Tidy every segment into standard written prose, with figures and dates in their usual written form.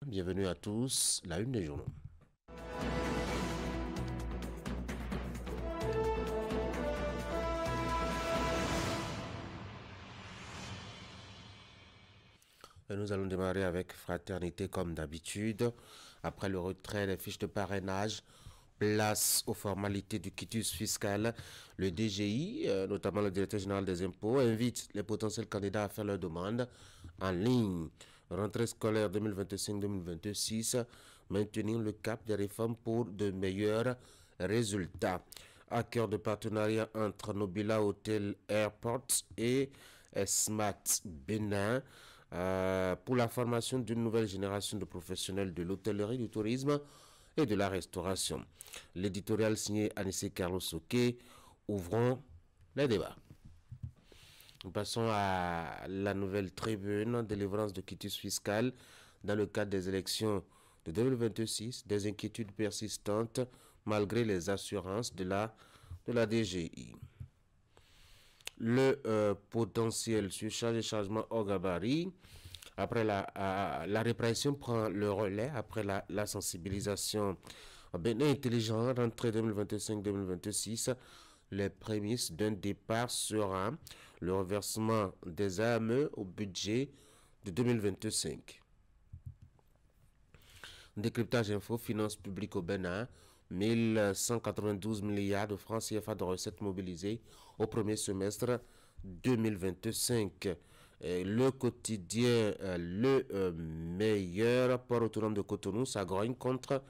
Bienvenue à tous, la une des journaux. Et nous allons démarrer avec fraternité comme d'habitude. Après le retrait des fiches de parrainage, place aux formalités du quitus fiscal. Le DGI, notamment le directeur général des impôts, invite les potentiels candidats à faire leur demande en ligne. Rentrée scolaire 2025-2026, maintenir le cap des réformes pour de meilleurs résultats. À cœur de partenariat entre Nobila Hotel Airports et Esmat Bénin pour la formation d'une nouvelle génération de professionnels de l'hôtellerie, du tourisme et de la restauration. L'éditorial signé Anissé Carlos Soké. Ouvrons les débats. Nous passons à la nouvelle tribune, délivrance de quitus fiscal dans le cadre des élections de 2026, des inquiétudes persistantes malgré les assurances de la DGI. Le potentiel surcharge et chargement hors gabarit. Après la répression prend le relais après la sensibilisation. Bénin intelligent, rentrée 2025-2026, les prémices d'un départ sera le reversement des AME au budget de 2025. Décryptage info, finances publiques au Bénin, 1192 milliards de francs CFA de recettes mobilisées au premier semestre 2025. Le quotidien Le Meilleur, port autonome de Cotonou, s'agrogne contre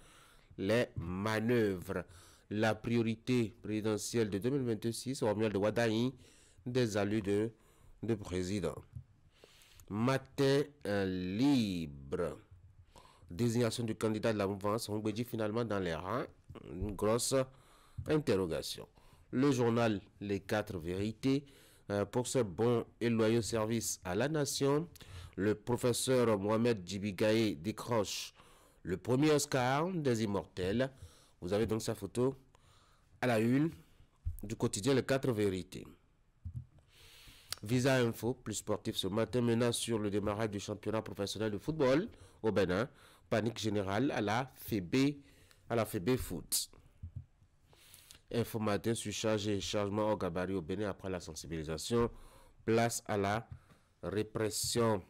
les manœuvres. La priorité présidentielle de 2026, Romuald de Wadaï, des allus de président. Matin libre. Désignation du candidat de la mouvance, on dit finalement dans les rangs, une grosse interrogation. Le journal Les 4 vérités, pour ce bon et loyaux service à la nation, le professeur Mohamed Djibigaye décroche le premier Oscar des immortels. Vous avez donc sa photo à la une du quotidien Les 4 vérités. Visa Info, plus sportif ce matin, menace sur le démarrage du championnat professionnel de football au Bénin. Panique générale à la FEB Foot. Info matin, surcharge et chargement au gabarit au Bénin après la sensibilisation. Place à la répression.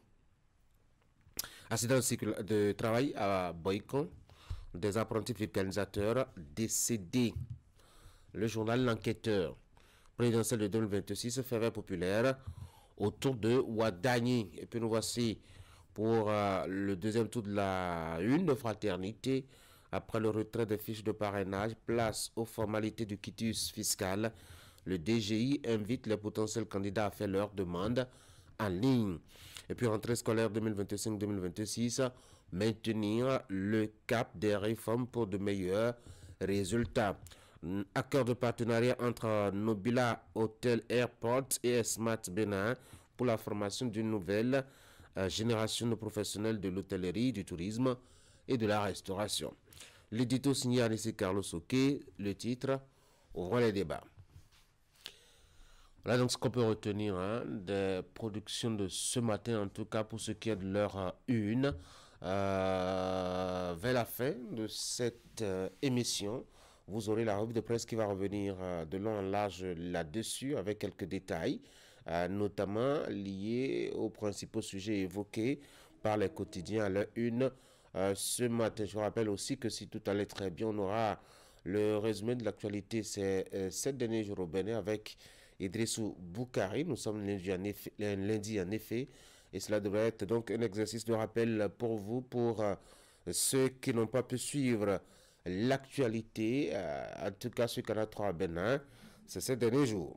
Accident de travail à Boycon. Des apprentis vulcanisateurs décédés. Le journal L'Enquêteur. Présidentielle de 2026, faveur populaire autour de Ouadani. Et puis nous voici pour le deuxième tour de la une de fraternité. Après le retrait des fiches de parrainage, place aux formalités du quitus fiscal. Le DGI invite les potentiels candidats à faire leur demande en ligne. Et puis rentrée scolaire 2025-2026, maintenir le cap des réformes pour de meilleurs résultats. Accord de partenariat entre Nobila Hotel Airport et Esmat Bénin pour la formation d'une nouvelle génération de professionnels de l'hôtellerie, du tourisme et de la restauration. L'édito signé Anissé Carlos Soké, le titre Ouvrons les débats. Voilà donc ce qu'on peut retenir des productions de ce matin, en tout cas pour ce qui est de leur une. Vers la fin de cette émission, vous aurez la revue de presse qui va revenir de long en large là-dessus avec quelques détails, notamment liés aux principaux sujets évoqués par les quotidiens à leur une ce matin. Je vous rappelle aussi que si tout allait très bien, on aura le résumé de l'actualité ces 7 derniers jours au Bénin avec Idrissou Boukari. Nous sommes lundi en effet, et cela devrait être donc un exercice de rappel pour vous, pour ceux qui n'ont pas pu suivre l'actualité, en tout cas sur Canal 3 à Bénin, ces derniers jours.